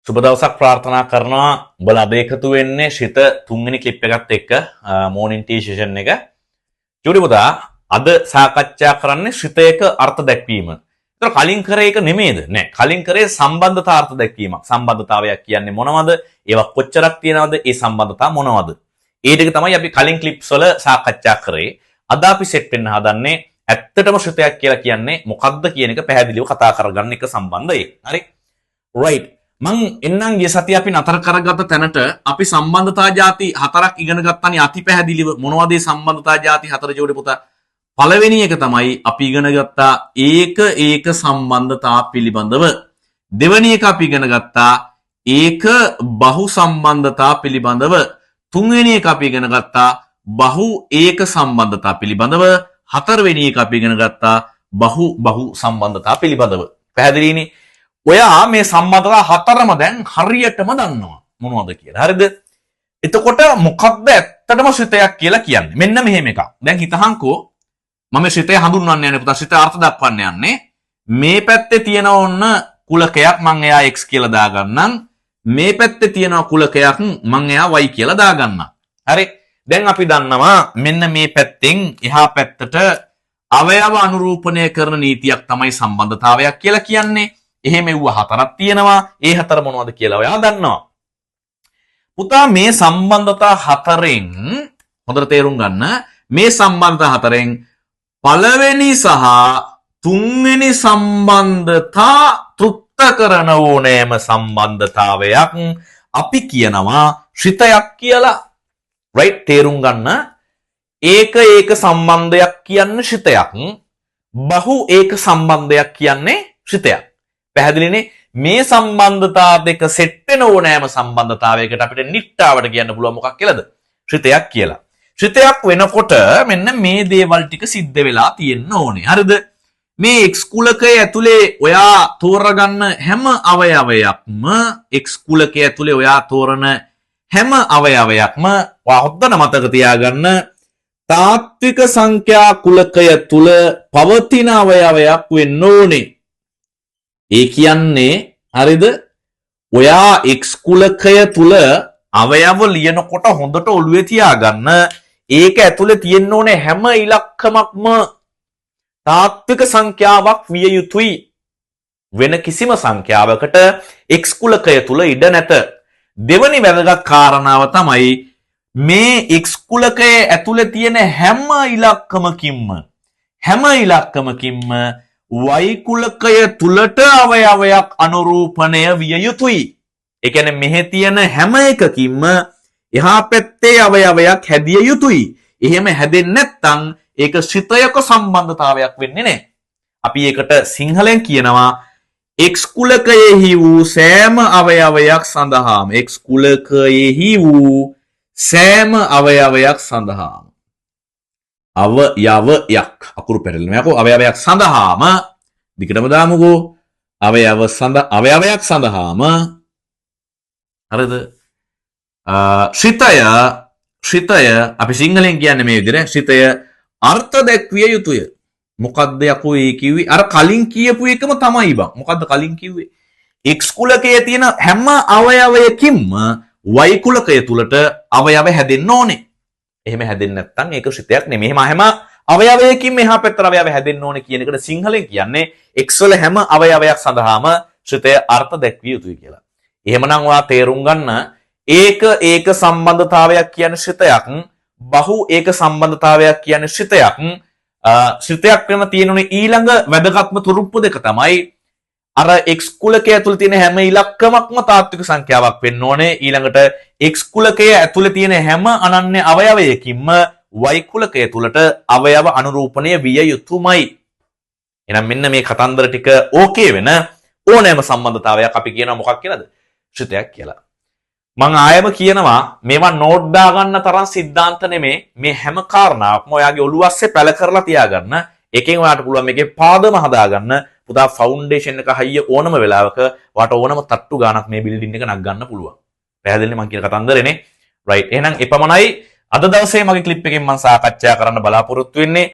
සුබ දවසක් ප්‍රාර්ථනා කරනවා. උඹලා අද එකතු වෙන්නේ ශිත තුන්වෙනි ක්ලිප් එකත් එක්ක මෝර්නින් ටී සෙෂන් එක. චූටි පුතා අද සාකච්ඡා කරන්නේ ශිතයක අර්ථ දැක්වීම. ඒතර කලින් කරේ එක නෙමෙයිද? නෑ. කලින් කරේ සම්බන්ධතා අර්ථ දැක්වීමක්. සම්බන්ධතාවයක් කියන්නේ මොනවද? ඒවා කොච්චරක් තියෙනවද? ඒ සම්බන්ධතා මොනවද? ඒ ටික තමයි අපි කලින් ක්ලිප්ස් වල සාකච්ඡා කරේ. අද අපි සෙට් වෙන්න හදන්නේ ඇත්තටම ශිතයක් කියලා කියන්නේ මොකක්ද කියන එක පැහැදිලිව කතා කරගන්න එක සම්බන්ධයි. හරි? right. මං එන්නම් ගිය සතිය අපි නතර කරගත්ත තැනට අපි සම්බන්ධතා ಜಾති හතරක් ඉගෙන ගත්තානේ අති පැහැදිලිව. මොනවද මේ සම්බන්ධතා ಜಾති හතර ජෝඩි පුතා? පළවෙනි එක තමයි අපි ඉගෙන ගත්තා ඒක සම්බන්ධතා පිළිබඳව. දෙවෙනි එක අපි ඉගෙන ගත්තා ඒක බහු සම්බන්ධතා පිළිබඳව. තුන්වෙනි එක අපි ඉගෙන ගත්තා බහු ඒක සම්බන්ධතා පිළිබඳව. හතරවෙනි එක අපි ඉගෙන ගත්තා බහු සම්බන්ධතා පිළිබඳව. පැහැදිලිනේ? ඔයා මේ සම්බන්ධතා හතරම දැන් හරියටම දන්නවා මොනවද කියලා. හරිද? එතකොට මොකක්ද ඇත්තටම ශිතයක් කියලා කියන්නේ? මෙන්න මෙහෙම එකක්. දැන් හිතහන්කෝ මම ශිතය හඳුන්වන්න යන්නේ පුතා. ශිත අර්ථ දක්වන්න යන්නේ. මේ පැත්තේ තියෙන ඕන්න කුලකයක් මම එයා x කියලා දාගන්නම්. මේ පැත්තේ තියෙන කුලකයක් මම එයා y කියලා දාගන්නම්. හරි? දැන් අපි දන්නවා මෙන්න මේ පැත්තෙන් එහා පැත්තට අවයව අනුරූපණය කරන නීතියක් තමයි සම්බන්ධතාවයක් කියලා කියන්නේ. එහෙම එව්ව හතරක් තියෙනවා. ඒ හතර මොනවද කියලා ඔයා දන්නවා. පුතා මේ සම්බන්ධතා හතරෙන් හොඳට තේරුම් ගන්න. මේ සම්බන්ධතා හතරෙන් පළවෙනි සහ තුන්වෙනි සම්බන්ධතා තෘප්ත කරන ඕනෑම සම්බන්ධතාවයක් අපි කියනවා ශිතයක් කියලා. right? තේරුම් ගන්න. ඒක සම්බන්ධයක් කියන්නේ ශිතයක්. බහු ඒක සම්බන්ධයක් කියන්නේ ශිතයක්. පැහැදිලිනේ? මේ සම්බන්ධතා දෙක සෙට් වෙන ඕනෑම සම්බන්ධතාවයකට අපිට නිට්ටාවට කියන්න පුළුවන් මොකක් කියලාද? ශිතයක් කියලා. ශිතයක් වෙනකොට මෙන්න මේ දේවල් ටික සිද්ධ වෙලා තියෙන්න ඕනේ. හරිද? මේ x කුලකයේ ඇතුලේ ඔයා තෝරගන්න හැම අවයවයක්ම x කුලකයේ ඇතුලේ ඔයා තෝරන හැම අවයවයක්ම ඔයා හොද්දන මතක තියාගන්න තාත්වික සංඛ්‍යා කුලකය තුල පවතින අවයවයක් වෙන්න ඕනේ. ඒ කියන්නේ හරිද? ඔයා x කුලකය තුල අවයව ලියනකොට හොඳට ඔළුවේ තියාගන්න ඒක ඇතුලේ තියෙන්න ඕනේ හැම ඉලක්කමක්ම තාත්වික සංඛ්‍යාවක් විය යුතුයි. වෙන කිසිම සංඛ්‍යාවකට x කුලකය තුල ඉඩ නැත. දෙවනි වැදගත් කාරණාව තමයි මේ x කුලකයේ ඇතුලේ තියෙන හැම ඉලක්කමකින්ම y කුලකය තුලට අවයවයක් අනුරූපණය විය යුතුයි. ඒ කියන්නේ මෙහි තියෙන හැම එකකින්ම එහා පැත්තේ අවයවයක් හැදිය යුතුයි. එහෙම හැදෙන්නේ නැත්නම් ඒක ශිතයක සම්බන්ධතාවයක් වෙන්නේ නැහැ. අපි ඒකට සිංහලෙන් කියනවා x කුලකයෙහි වූ සෑම අවයවයක් සඳහාම අවයවයක් සඳහාම අවයවයක් අකුරු පෙරලෙනවා යකෝ අවයවයක් සඳහාම දිගටම දාමුකෝ අවයවයක් සඳහාම හරිද? ශිතය අපි සිංහලෙන් කියන්නේ මේ විදිහට ශිතය අර්ථ දැක්විය යුතුය. මොකද්ද යකෝ ඒ කිව්වේ? අර කලින් කියපු එකම තමයි බං. මොකද්ද කලින් කිව්වේ? x කුලකයේ තියෙන හැම අවයවයකින්ම y කුලකය තුලට අවයව හැදෙන්න ඕනේ. එහෙම හැදෙන්නේ නැත්නම් ඒක ශිතයක් නෙමෙයි. හැම අවයවයකින්ම එහා පැත්තට අවයව හැදෙන්න ඕනේ කියන එකට සිංහලෙන් කියන්නේ x වල හැම අවයවයක් සඳහාම ශිතය අර්ථ දැක්විය යුතුයි කියලා. එහෙමනම් ඔයා තේරුම් ගන්න ඒක සම්බන්ධතාවයක් කියන්නේ ශිතයක්. බහු ඒක සම්බන්ධතාවයක් කියන්නේ ශිතයක්. ශිතයක් වෙන තියෙනුනේ ඊළඟ වැදගත්ම තුරුප්පු දෙක තමයි අර x කුලකය ඇතුළේ තියෙන හැම ඉලක්කමක්ම තාත්වික සංඛ්‍යාවක් වෙන්න ඕනේ. ඊළඟට x කුලකය ඇතුළේ තියෙන හැම අනන්‍ය අවයවයකින්ම y කුලකය තුලට අවයව අනුරූපණය විය යුතුමයි. එහෙනම් මෙන්න මේ කතන්දර ටික ඕකේ වෙන ඕනෑම සම්බන්ධතාවයක් අපි කියනවා මොකක් කියලාද? ශිතයක් කියලා. මම ආයෙම කියනවා මේවා නෝට් දාගන්න තරම් સિદ્ધාන්ත නෙමේ. මේ හැම කාරණාවක්ම ඔයාගේ ඔළුව අස්සේ පැල කරලා තියාගන්න. එකෙන් ඔයාට පුළුවන් මේකේ පාදම හදාගන්න. පුතා ෆවුන්ඩේෂන් එක හයිය ඕනම වෙලාවක ඔයාට ඕනම තට්ටු ගානක් මේ බිල්ඩින් එක නක් ගන්න පුළුවන්. පැහැදිලිනේ මම කියන කතන්දරේනේ. රයිට්. එහෙනම් එපමණයි අද දවසේ මගේ ක්ලිප් එකෙන් මම සාකච්ඡා කරන්න බලාපොරොත්තු වෙන්නේ.